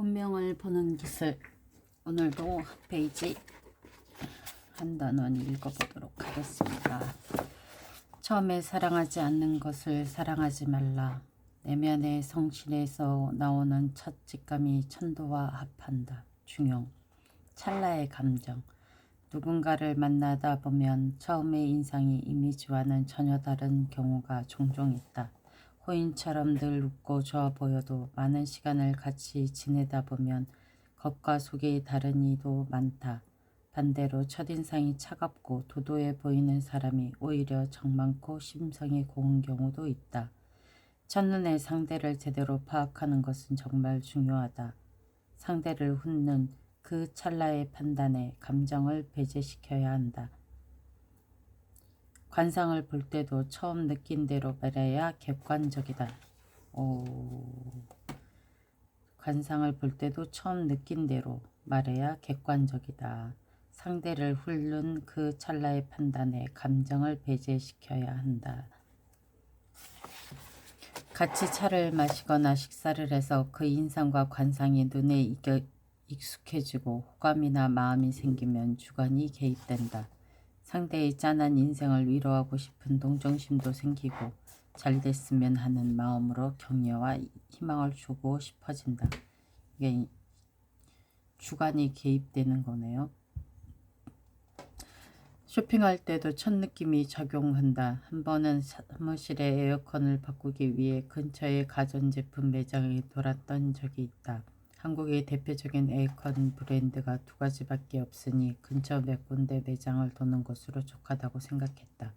운명을 보는 기술. 오늘도 한 페이지 한 단원 읽어보도록 하겠습니다. 처음에 사랑하지 않는 것을 사랑하지 말라. 내면의 성실에서 나오는 첫 직감이 천도와 합한다. 중용. 찰나의 감정. 누군가를 만나다 보면 처음의 인상이 이미지와는 전혀 다른 경우가 종종 있다. 호인처럼 늘 웃고 좋아 보여도 많은 시간을 같이 지내다 보면 겉과 속이 다른 이도 많다. 반대로 첫인상이 차갑고 도도해 보이는 사람이 오히려 정 많고 심성이 고운 경우도 있다. 첫눈에 상대를 제대로 파악하는 것은 정말 중요하다. 상대를 훑는 그 찰나의 판단에 감정을 배제시켜야 한다. 관상을 볼 때도 처음 느낀 대로 말해야 객관적이다. 관상을 볼 때도 처음 느낀 대로 말해야 객관적이다. 상대를 훑는 그 찰나의 판단에 감정을 배제시켜야 한다. 같이 차를 마시거나 식사를 해서 그 인상과 관상이 눈에 익숙해지고 호감이나 마음이 생기면 주관이 개입된다. 상대의 짠한 인생을 위로하고 싶은 동정심도 생기고 잘 됐으면 하는 마음으로 격려와 희망을 주고 싶어진다. 이게 주관이 개입되는 거네요. 쇼핑할 때도 첫 느낌이 작용한다. 한 번은 사무실의 에어컨을 바꾸기 위해 근처의 가전제품 매장에 돌았던 적이 있다. 한국의 대표적인 에어컨 브랜드가 두 가지밖에 없으니 근처 몇 군데 매장을 도는 것으로 족하다고 생각했다.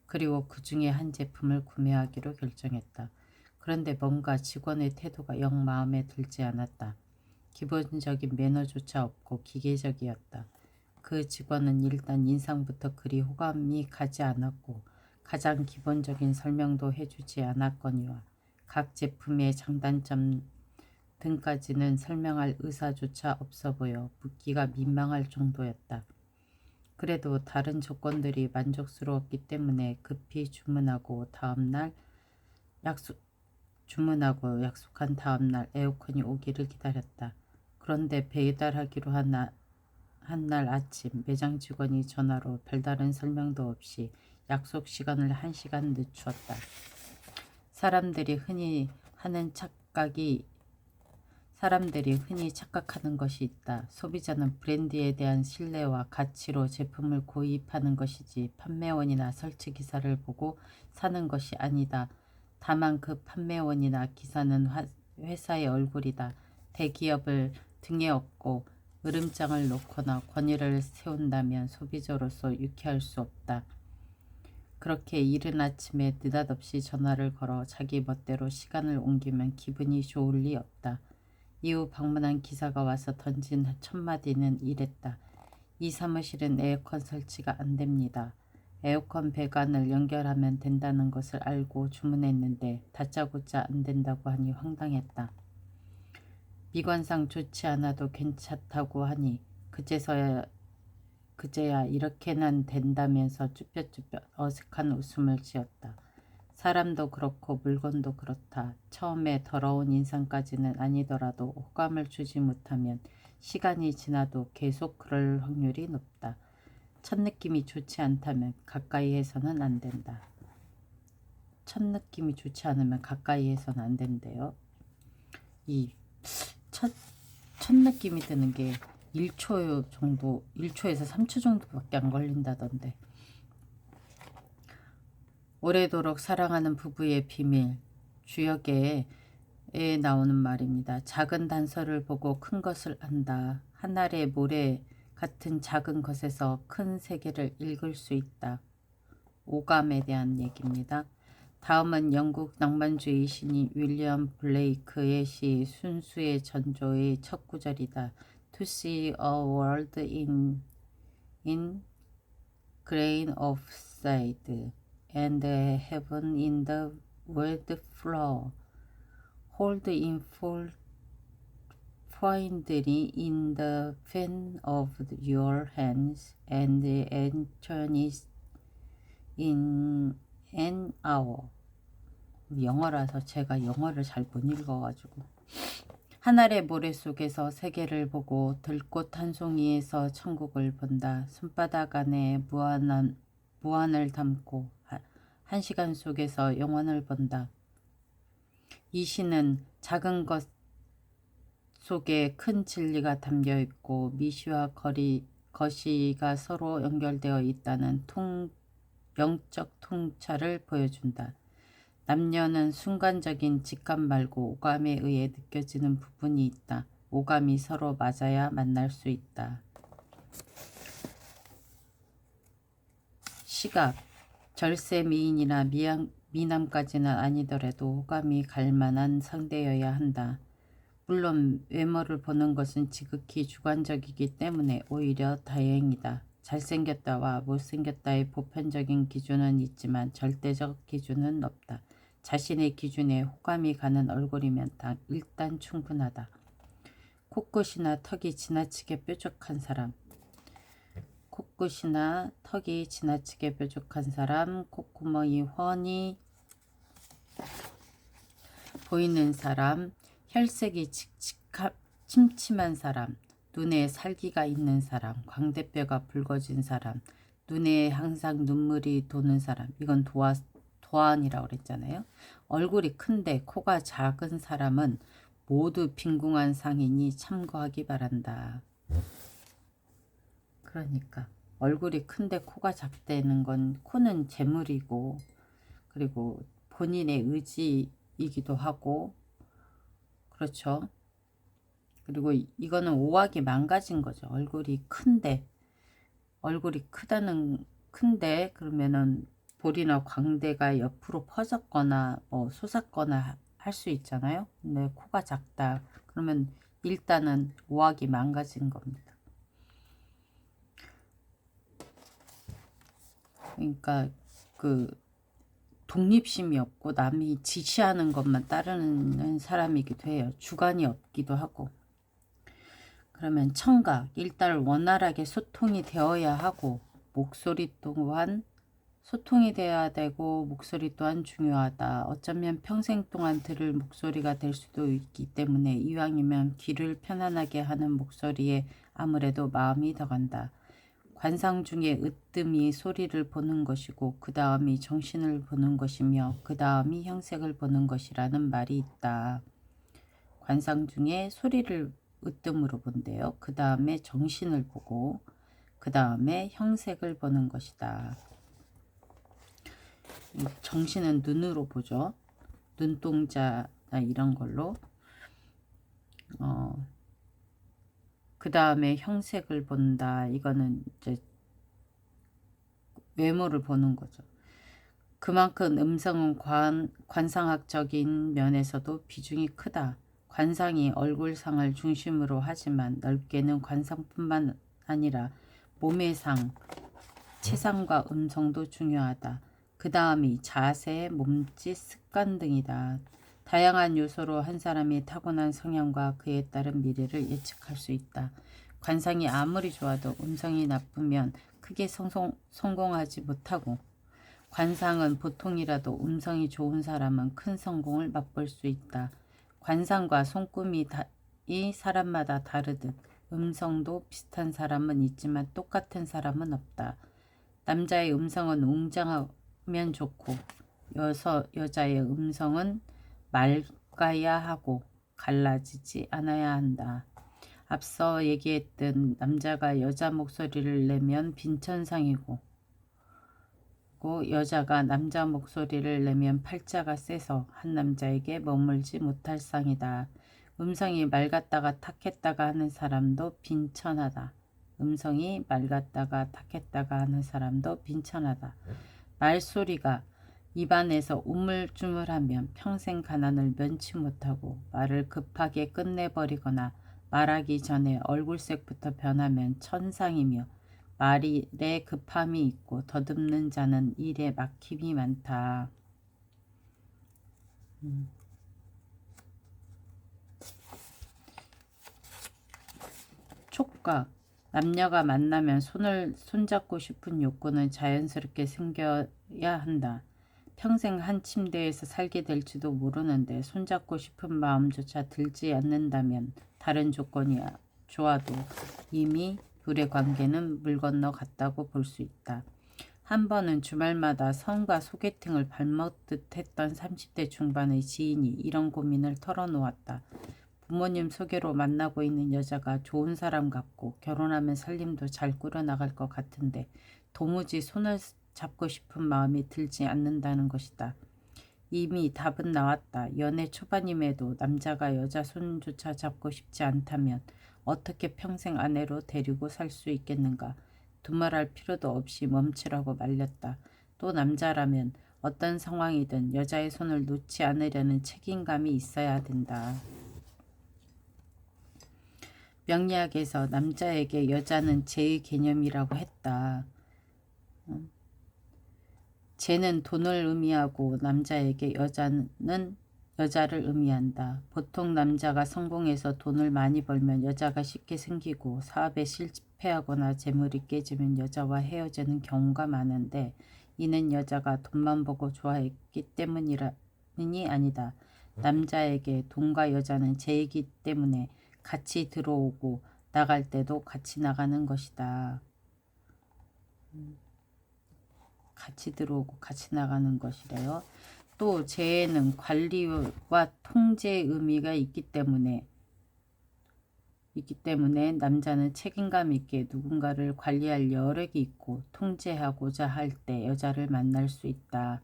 그리고 그 중에 한 제품을 구매하기로 결정했다. 그런데 뭔가 직원의 태도가 영 마음에 들지 않았다. 기본적인 매너조차 없고 기계적이었다. 그 직원은 일단 인상부터 그리 호감이 가지 않았고 가장 기본적인 설명도 해주지 않았거니와 각 제품의 장단점 등까지는 설명할 의사조차 없어 보여 묻기가 민망할 정도였다. 그래도 다른 조건들이 만족스러웠기 때문에 급히 주문하고 약속한 다음날 에어컨이 오기를 기다렸다. 그런데 배달하기로 한 날 아침 매장 직원이 전화로 별다른 설명도 없이 약속 시간을 1시간 늦추었다. 사람들이 흔히 착각하는 것이 있다. 소비자는 브랜드에 대한 신뢰와 가치로 제품을 구입하는 것이지 판매원이나 설치기사를 보고 사는 것이 아니다. 다만 그 판매원이나 기사는 회사의 얼굴이다. 대기업을 등에 업고 으름장을 놓거나 권위를 세운다면 소비자로서 유쾌할 수 없다. 그렇게 이른 아침에 느닷없이 전화를 걸어 자기 멋대로 시간을 옮기면 기분이 좋을 리 없다. 이후 방문한 기사가 와서 던진 첫 마디는 이랬다. 이 사무실은 에어컨 설치가 안 됩니다. 에어컨 배관을 연결하면 된다는 것을 알고 주문했는데 다짜고짜 안 된다고 하니 황당했다. 미관상 좋지 않아도 괜찮다고 하니 그제야 이렇게는 된다면서 쭈뼛쭈뼛 어색한 웃음을 지었다. 사람도 그렇고 물건도 그렇다. 처음에 더러운 인상까지는 아니더라도 호감을 주지 못하면 시간이 지나도 계속 그럴 확률이 높다. 첫 느낌이 좋지 않다면 가까이 해서는 안 된다. 첫 느낌이 좋지 않으면 가까이 해서는 안 된대요. 이 첫 느낌이 드는 게 1초 정도, 1초에서 3초 정도밖에 안 걸린다던데. 오래도록 사랑하는 부부의 비밀. 주역에 나오는 말입니다. 작은 단서를 보고 큰 것을 안다. 하늘의 모래 같은 작은 것에서 큰 세계를 읽을 수 있다. 오감에 대한 얘기입니다. 다음은 영국 낭만주의 신인 윌리엄 블레이크의 시 순수의 전조의 첫 구절이다. To see a world in grain of sand and heaven in the word flower. Hold in full pointedly in the fan of your hands and enchant it in an hour. 영어라서 제가 영어를 잘 못 읽어가지고 한 알의 모래 속에서 세계를 보고 들꽃 한 송이에서 천국을 본다. 손바닥 안에 무한을 담고 한 시간 속에서 영원을 본다. 이 시는 작은 것 속에 큰 진리가 담겨 있고 미시와 거시가 서로 연결되어 있다는 영적 통찰을 보여준다. 남녀는 순간적인 직감 말고 오감에 의해 느껴지는 부분이 있다. 오감이 서로 맞아야 만날 수 있다. 시각, 절세 미인이나 미남까지는 아니더라도 호감이 갈 만한 상대여야 한다. 물론 외모를 보는 것은 지극히 주관적이기 때문에 오히려 다행이다. 잘생겼다와 못생겼다의 보편적인 기준은 있지만 절대적 기준은 없다. 자신의 기준에 호감이 가는 얼굴이면 일단 충분하다. 코끝이나 턱이 지나치게 뾰족한 사람, 코끝이나 턱이 지나치게 뾰족한 사람, 콧구멍이 훤히 보이는 사람, 혈색이 침침한 사람, 눈에 살기가 있는 사람, 광대뼈가 붉어진 사람, 눈에 항상 눈물이 도는 사람, 이건 도안이라고 그랬잖아요. 얼굴이 큰데 코가 작은 사람은 모두 빈궁한 상이니 참고하기 바란다. 그러니까 얼굴이 큰데 코가 작다는 건 코는 재물이고 그리고 본인의 의지이기도 하고 그렇죠. 그리고 이거는 오악이 망가진 거죠. 얼굴이 큰데 그러면은 볼이나 광대가 옆으로 퍼졌거나 뭐 솟았거나 할 수 있잖아요. 근데 코가 작다 그러면 일단은 오악이 망가진 겁니다. 그러니까 그 독립심이 없고 남이 지시하는 것만 따르는 사람이기도 해요. 주관이 없기도 하고. 그러면 청각, 일단 원활하게 소통이 되어야 하고 목소리 또한 소통이 되어야 되고 목소리 또한 중요하다. 어쩌면 평생 동안 들을 목소리가 될 수도 있기 때문에 이왕이면 귀를 편안하게 하는 목소리에 아무래도 마음이 더 간다. 관상 중에 으뜸이 소리를 보는 것이고 그 다음이 정신을 보는 것이며 그 다음이 형색을 보는 것이라는 말이 있다. 관상 중에 소리를 으뜸으로 본대요. 그 다음에 정신을 보고 그 다음에 형색을 보는 것이다. 정신은 눈으로 보죠. 눈동자나 이런 걸로. 그 다음에 형색을 본다. 이거는 이제 외모를 보는 거죠. 그만큼 음성은 관상학적인 면에서도 비중이 크다. 관상이 얼굴상을 중심으로 하지만 넓게는 관상뿐만 아니라 몸의 상, 체상과 음성도 중요하다. 그 다음이 자세, 몸짓, 습관 등이다. 다양한 요소로 한 사람의 타고난 성향과 그에 따른 미래를 예측할 수 있다. 관상이 아무리 좋아도 음성이 나쁘면 크게 성공하지 못하고 관상은 보통이라도 음성이 좋은 사람은 큰 성공을 맛볼 수 있다. 관상과 손금이 사람마다 다르듯 음성도 비슷한 사람은 있지만 똑같은 사람은 없다. 남자의 음성은 웅장하면 좋고 여자의 음성은 맑아야 하고 갈라지지 않아야 한다. 앞서 얘기했던 남자가 여자 목소리를 내면 빈천상이고 여자가 남자 목소리를 내면 팔자가 세서 한 남자에게 머물지 못할 상이다. 음성이 맑았다가 탁했다가 하는 사람도 빈천하다. 음성이 맑았다가 탁했다가 하는 사람도 빈천하다. 말소리가 입안에서 우물쭈물하면 평생 가난을 면치 못하고 말을 급하게 끝내버리거나 말하기 전에 얼굴색부터 변하면 천상이며 말일에 급함이 있고 더듬는 자는 일에 막힘이 많다. 촉각. 남녀가 만나면 손잡고 싶은 욕구는 자연스럽게 생겨야 한다. 평생 한 침대에서 살게 될지도 모르는데 손잡고 싶은 마음조차 들지 않는다면 다른 조건이 좋아도 이미 둘의 관계는 물 건너 갔다고 볼 수 있다. 한 번은 주말마다 성과 소개팅을 발먹듯 했던 30대 중반의 지인이 이런 고민을 털어놓았다. 부모님 소개로 만나고 있는 여자가 좋은 사람 같고 결혼하면 살림도 잘 꾸려나갈 것 같은데 도무지 손을 잡고 싶은 마음이 들지 않는다는 것이다. 이미 답은 나왔다. 연애 초반임에도 남자가 여자 손조차 잡고 싶지 않다면 어떻게 평생 아내로 데리고 살 수 있겠는가. 두말할 필요도 없이 멈추라고 말렸다. 또 남자라면 어떤 상황이든 여자의 손을 놓지 않으려는 책임감이 있어야 된다. 명리학에서 남자에게 여자는 재의 개념이라고 했다. 재는 돈을 의미하고 남자에게 여자는 여자를 의미한다. 보통 남자가 성공해서 돈을 많이 벌면 여자가 쉽게 생기고 사업에 실패하거나 재물이 깨지면 여자와 헤어지는 경우가 많은데 이는 여자가 돈만 보고 좋아했기 때문이 아니다. 남자에게 돈과 여자는 재이기 때문에 같이 들어오고 나갈 때도 같이 나가는 것이다. 같이 들어오고 같이 나가는 것이래요. 또 재에는 관리와 통제의 의미가 있기 때문에 남자는 책임감 있게 누군가를 관리할 여력이 있고 통제하고자 할 때 여자를 만날 수 있다.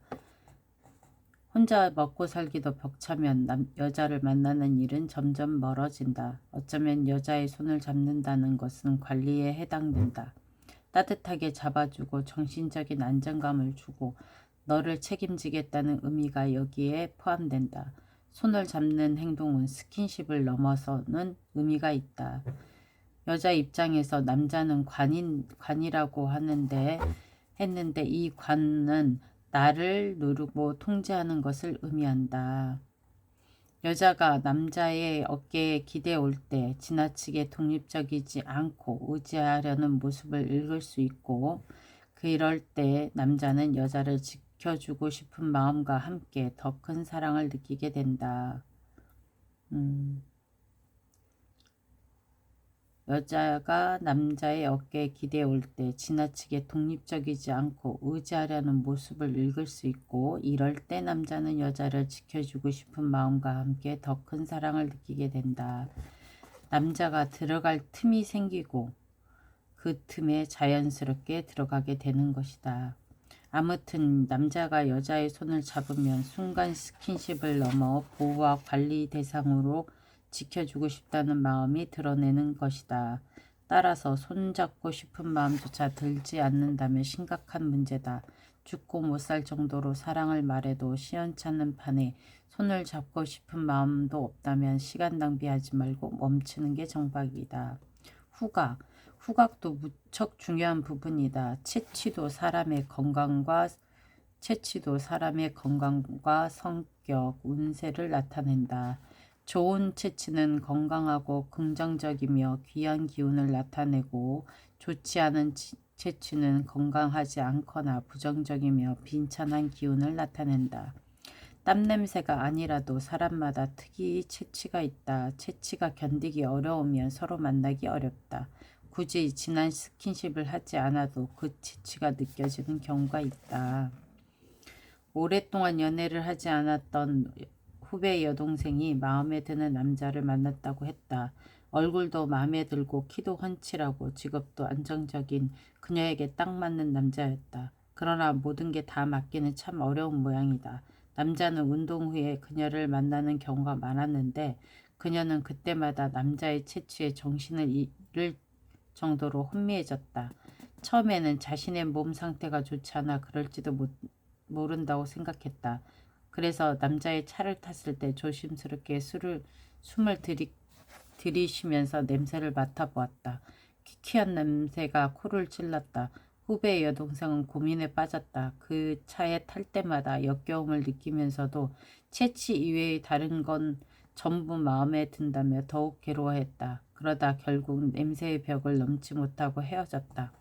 혼자 먹고 살기도 벅차면 여자를 만나는 일은 점점 멀어진다. 어쩌면 여자의 손을 잡는다는 것은 관리에 해당된다. 따뜻하게 잡아주고 정신적인 안정감을 주고 너를 책임지겠다는 의미가 여기에 포함된다. 손을 잡는 행동은 스킨십을 넘어서는 의미가 있다. 여자 입장에서 남자는 관이라고 했는데 이 관은 나를 누르고 통제하는 것을 의미한다. 여자가 남자의 어깨에 기대올 때 지나치게 독립적이지 않고 의지하려는 모습을 읽을 수 있고 그럴 때 남자는 여자를 지켜주고 싶은 마음과 함께 더 큰 사랑을 느끼게 된다. 여자가 남자의 어깨에 기대올 때 지나치게 독립적이지 않고 의지하려는 모습을 읽을 수 있고 이럴 때 남자는 여자를 지켜주고 싶은 마음과 함께 더 큰 사랑을 느끼게 된다. 남자가 들어갈 틈이 생기고 그 틈에 자연스럽게 들어가게 되는 것이다. 아무튼 남자가 여자의 손을 잡으면 순간 스킨십을 넘어 보호와 관리 대상으로 지켜주고 싶다는 마음이 드러내는 것이다. 따라서 손잡고 싶은 마음조차 들지 않는다면 심각한 문제다. 죽고 못 살 정도로 사랑을 말해도 시원찮는 판에 손을 잡고 싶은 마음도 없다면 시간 낭비하지 말고 멈추는 게 정박이다. 후각도 무척 중요한 부분이다. 채취도 사람의 건강과 성격, 운세를 나타낸다. 좋은 채취는 건강하고 긍정적이며 귀한 기운을 나타내고 좋지 않은 채취는 건강하지 않거나 부정적이며 빈찬한 기운을 나타낸다. 땀냄새가 아니라도 사람마다 특이 채취가 있다. 채취가 견디기 어려우면 서로 만나기 어렵다. 굳이 진한 스킨십을 하지 않아도 그 채취가 느껴지는 경우가 있다. 오랫동안 연애를 하지 않았던 후배 여동생이 마음에 드는 남자를 만났다고 했다. 얼굴도 마음에 들고 키도 훤칠하고 직업도 안정적인 그녀에게 딱 맞는 남자였다. 그러나 모든 게 다 맞기는 참 어려운 모양이다. 남자는 운동 후에 그녀를 만나는 경우가 많았는데 그녀는 그때마다 남자의 채취에 정신을 잃을 정도로 혼미해졌다. 처음에는 자신의 몸 상태가 좋지 않아 그럴지도 모른다고 생각했다. 그래서 남자의 차를 탔을 때 조심스럽게 숨을 들이쉬면서 냄새를 맡아보았다. 키키한 냄새가 코를 찔렀다. 후배의 여동생은 고민에 빠졌다. 그 차에 탈 때마다 역겨움을 느끼면서도 채취 이외의 다른 건 전부 마음에 든다며 더욱 괴로워했다. 그러다 결국 냄새의 벽을 넘지 못하고 헤어졌다.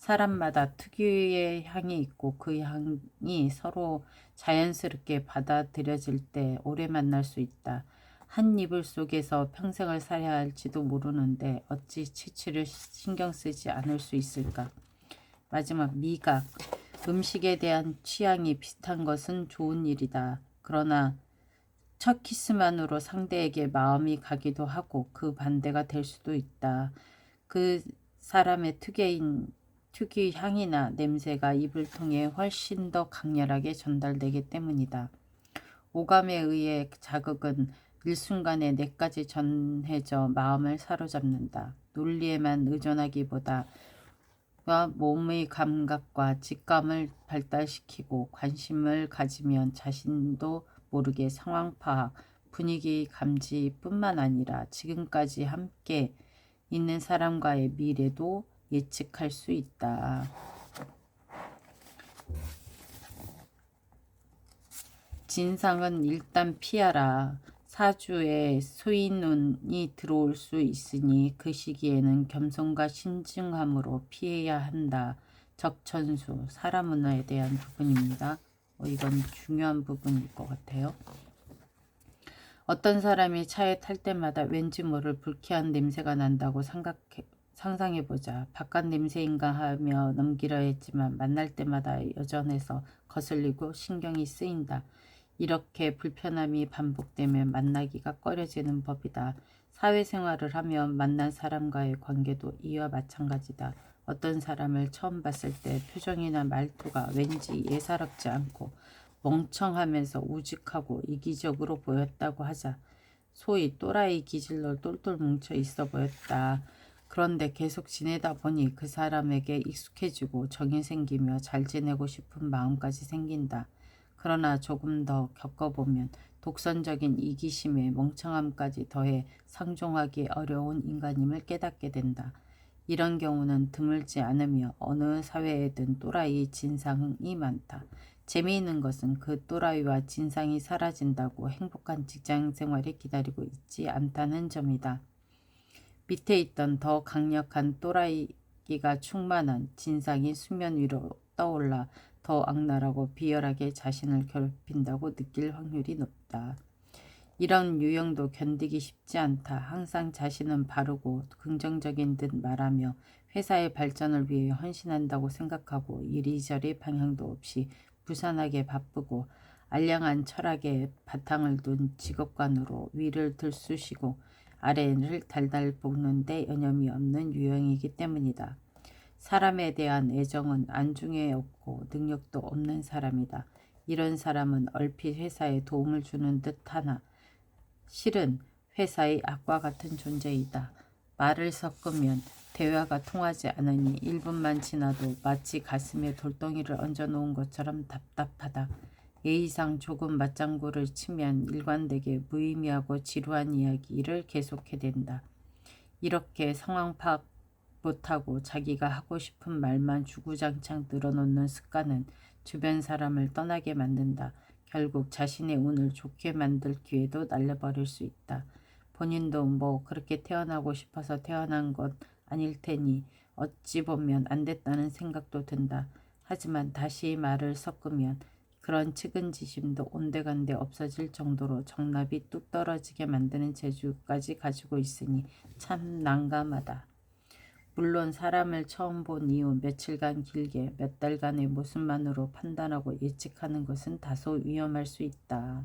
사람마다 특유의 향이 있고 그 향이 서로 자연스럽게 받아들여질 때 오래 만날 수 있다. 한 이불 속에서 평생을 살아야 할지도 모르는데 어찌 치치를 신경 쓰지 않을 수 있을까? 마지막 미각. 음식에 대한 취향이 비슷한 것은 좋은 일이다. 그러나 첫 키스만으로 상대에게 마음이 가기도 하고 그 반대가 될 수도 있다. 그 사람의 특유의 향이나 냄새가 입을 통해 훨씬 더 강렬하게 전달되기 때문이다. 오감에 의해 자극은 일순간에 뇌까지 전해져 마음을 사로잡는다. 논리에만 의존하기보다 몸의 감각과 직감을 발달시키고 관심을 가지면 자신도 모르게 상황 파악, 분위기 감지뿐만 아니라 지금까지 함께 있는 사람과의 미래도 예측할 수 있다. 진상은 일단 피하라. 사주에 소인운이 들어올 수 있으니 그 시기에는 겸손과 신중함으로 피해야 한다. 적천수, 사람 문화에 대한 부분입니다. 이건 중요한 부분일 것 같아요. 어떤 사람이 차에 탈 때마다 왠지 모를 불쾌한 냄새가 난다고 상상해보자. 바깥 냄새인가 하며 넘기려 했지만 만날 때마다 여전해서 거슬리고 신경이 쓰인다. 이렇게 불편함이 반복되면 만나기가 꺼려지는 법이다. 사회생활을 하면 만난 사람과의 관계도 이와 마찬가지다. 어떤 사람을 처음 봤을 때 표정이나 말투가 왠지 예사롭지 않고 멍청하면서 우직하고 이기적으로 보였다고 하자. 소위 또라이 기질로 똘똘 뭉쳐 있어 보였다. 그런데 계속 지내다 보니 그 사람에게 익숙해지고 정이 생기며 잘 지내고 싶은 마음까지 생긴다. 그러나 조금 더 겪어보면 독선적인 이기심에 멍청함까지 더해 상종하기 어려운 인간임을 깨닫게 된다. 이런 경우는 드물지 않으며 어느 사회에든 또라이 진상이 많다. 재미있는 것은 그 또라이와 진상이 사라진다고 행복한 직장생활이 기다리고 있지 않다는 점이다. 밑에 있던 더 강력한 또라이기가 충만한 진상이 수면 위로 떠올라 더 악랄하고 비열하게 자신을 괴롭힌다고 느낄 확률이 높다. 이런 유형도 견디기 쉽지 않다. 항상 자신은 바르고 긍정적인 듯 말하며 회사의 발전을 위해 헌신한다고 생각하고 이리저리 방향도 없이 부산하게 바쁘고 알량한 철학에 바탕을 둔 직업관으로 위를 들쑤시고 아래를 달달 볶는 데 여념이 없는 유형이기 때문이다. 사람에 대한 애정은 안중에 없고 능력도 없는 사람이다. 이런 사람은 얼핏 회사에 도움을 주는 듯 하나 실은 회사의 악과 같은 존재이다. 말을 섞으면 대화가 통하지 않으니 1분만 지나도 마치 가슴에 돌덩이를 얹어놓은 것처럼 답답하다. 예의상 조금 맞장구를 치면 일관되게 무의미하고 지루한 이야기를 계속해 댄다. 이렇게 상황 파악 못하고 자기가 하고 싶은 말만 주구장창 늘어놓는 습관은 주변 사람을 떠나게 만든다. 결국 자신의 운을 좋게 만들 기회도 날려버릴 수 있다. 본인도 뭐 그렇게 태어나고 싶어서 태어난 것 아닐 테니 어찌 보면 안 됐다는 생각도 든다. 하지만 다시 말을 섞으면 그런 측은지심도 온데간데 없어질 정도로 정납이 뚝 떨어지게 만드는 재주까지 가지고 있으니 참 난감하다. 물론 사람을 처음 본 이후 며칠간 길게 몇 달간의 모습만으로 판단하고 예측하는 것은 다소 위험할 수 있다.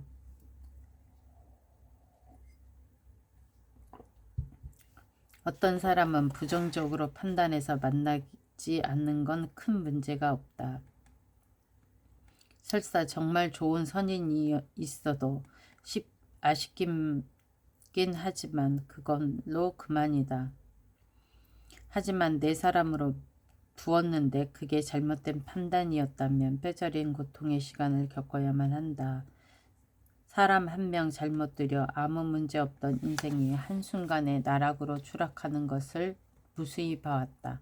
어떤 사람은 부정적으로 판단해서 만나지 않는 건 큰 문제가 없다. 설사 정말 좋은 선인이 있어도 아쉽긴 하지만 그걸로 그만이다. 하지만 내 사람으로 두었는데 그게 잘못된 판단이었다면 뼈저린 고통의 시간을 겪어야만 한다. 사람 한 명 잘못 들여 아무 문제 없던 인생이 한순간에 나락으로 추락하는 것을 무수히 봐왔다.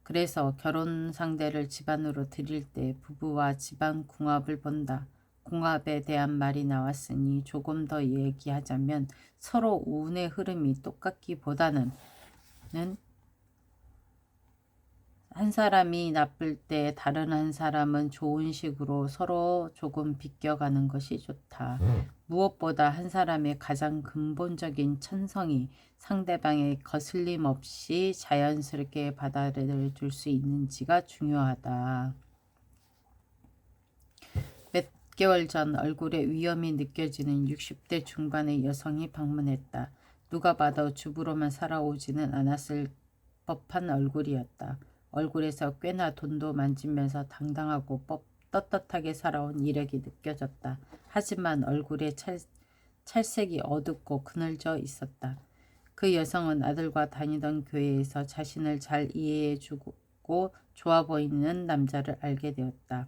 그래서 결혼 상대를 집안으로 들일 때 부부와 집안 궁합을 본다. 궁합에 대한 말이 나왔으니 조금 더 얘기하자면 서로 운의 흐름이 똑같기보다는 한 사람이 나쁠 때 다른 한 사람은 좋은 식으로 서로 조금 비껴가는 것이 좋다. 무엇보다 한 사람의 가장 근본적인 천성이 상대방의 거슬림 없이 자연스럽게 받아들일 수 있는지가 중요하다. 몇 개월 전 얼굴에 위험이 느껴지는 60대 중반의 여성이 방문했다. 누가 봐도 주부로만 살아오지는 않았을 법한 얼굴이었다. 얼굴에서 꽤나 돈도 만지면서 당당하고 떳떳하게 살아온 이력이 느껴졌다. 하지만 얼굴에 찰색이 어둡고 그늘져 있었다. 그 여성은 아들과 다니던 교회에서 자신을 잘 이해해주고 좋아 보이는 남자를 알게 되었다.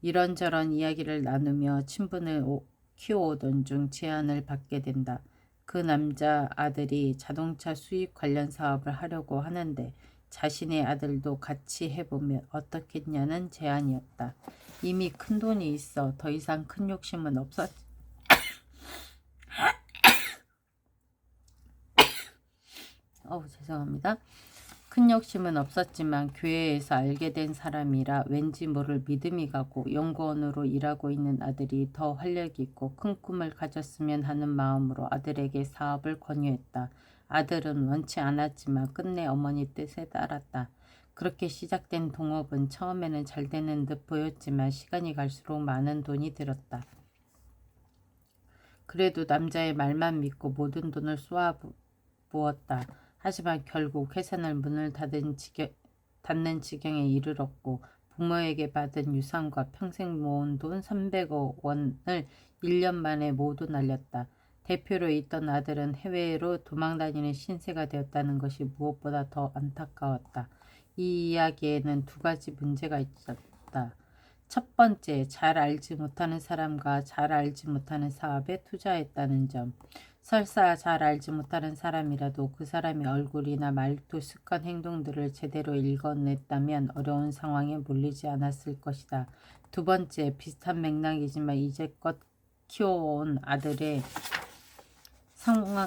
이런저런 이야기를 나누며 친분을 키워오던 중 제안을 받게 된다. 그 남자 아들이 자동차 수입 관련 사업을 하려고 하는데 자신의 아들도 같이 해보면 어떻겠냐는 제안이었다. 이미 큰 돈이 있어 더 이상 큰 욕심은 죄송합니다. 큰 욕심은 없었지만 교회에서 알게 된 사람이라 왠지 모를 믿음이 가고 연구원으로 일하고 있는 아들이 더 활력이 있고 큰 꿈을 가졌으면 하는 마음으로 아들에게 사업을 권유했다. 아들은 원치 않았지만 끝내 어머니 뜻에 따랐다. 그렇게 시작된 동업은 처음에는 잘 되는 듯 보였지만 시간이 갈수록 많은 돈이 들었다. 그래도 남자의 말만 믿고 모든 돈을 쏟아부었다. 하지만 결국 회사는 문을 닫는 지경에 이르렀고 부모에게 받은 유산과 평생 모은 돈 300억 원을 1년 만에 모두 날렸다. 대표로 있던 아들은 해외로 도망다니는 신세가 되었다는 것이 무엇보다 더 안타까웠다. 이 이야기에는 두 가지 문제가 있었다. 첫 번째, 잘 알지 못하는 사람과 잘 알지 못하는 사업에 투자했다는 점. 설사 잘 알지 못하는 사람이라도 그 사람의 얼굴이나 말투, 습관, 행동들을 제대로 읽어냈다면 어려운 상황에 몰리지 않았을 것이다. 두 번째, 비슷한 맥락이지만 이제껏 키워온 아들의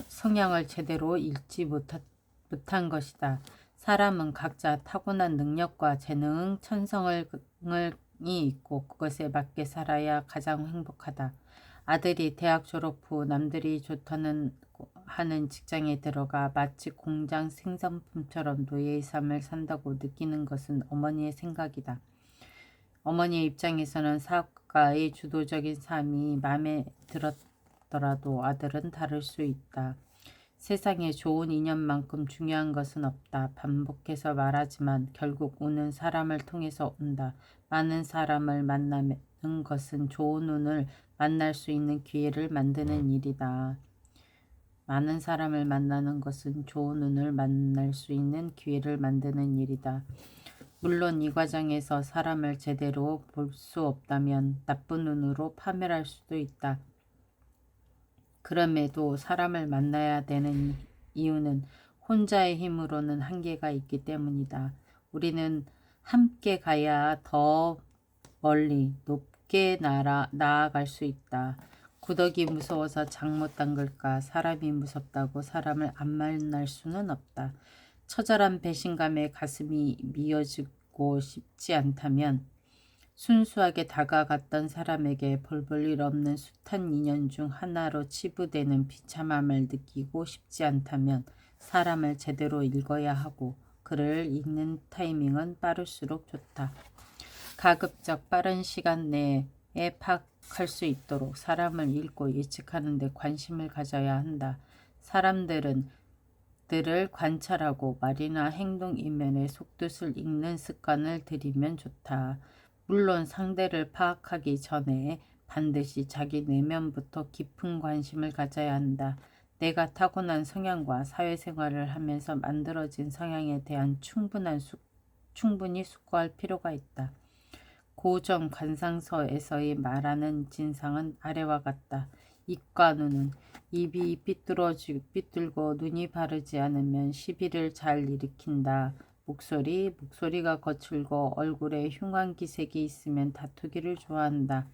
성향을 제대로 읽지 못한 것이다. 사람은 각자 타고난 능력과 재능, 천성이 있고 그것에 맞게 살아야 가장 행복하다. 아들이 대학 졸업 후 남들이 좋다는 하는 직장에 들어가 마치 공장 생산품처럼 노예의 삶을 산다고 느끼는 것은 어머니의 생각이다. 어머니의 입장에서는 사업가의 주도적인 삶이 마음에 들었더라도 아들은 다를 수 있다. 세상에 좋은 인연만큼 중요한 것은 없다. 반복해서 말하지만 결국 운은 사람을 통해서 온다. 많은 사람을 만나는 것은 좋은 운을 만날 수 있는 기회를 만드는 일이다. 많은 사람을 만나는 것은 좋은 운을 만날 수 있는 기회를 만드는 일이다. 물론 이 과정에서 사람을 제대로 볼 수 없다면 나쁜 운으로 파멸할 수도 있다. 그럼에도 사람을 만나야 되는 이유는 혼자의 힘으로는 한계가 있기 때문이다. 우리는 함께 가야 더 멀리 높게 나아갈 수 있다. 구더기 무서워서 장 못 담글까. 사람이 무섭다고 사람을 안 만날 수는 없다. 처절한 배신감에 가슴이 미어지고 싶지 않다면 순수하게 다가갔던 사람에게 볼 볼 일 없는 숱한 인연 중 하나로 치부되는 비참함을 느끼고 싶지 않다면 사람을 제대로 읽어야 하고 그를 읽는 타이밍은 빠를수록 좋다. 가급적 빠른 시간 내에 파악할 수 있도록 사람을 읽고 예측하는 데 관심을 가져야 한다. 사람들을 관찰하고 말이나 행동 이면의 속뜻을 읽는 습관을 들이면 좋다. 물론 상대를 파악하기 전에 반드시 자기 내면부터 깊은 관심을 가져야 한다. 내가 타고난 성향과 사회생활을 하면서 만들어진 성향에 대한 충분히 숙고할 필요가 있다. 고전 관상서에서의 말하는 진상은 아래와 같다. 입과 눈은 입이 삐뚤고 눈이 바르지 않으면 시비를 잘 일으킨다. 목소리가 거칠고 얼굴에 흉한 기색이 있으면 다투기를 좋아한다.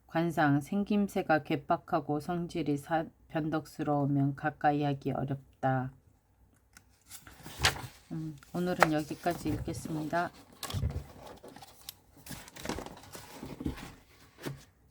관상, 생김새가 괴팍하고 성질이 변덕스러우면 가까이 하기 어렵다. 오늘은 여기까지 읽겠습니다.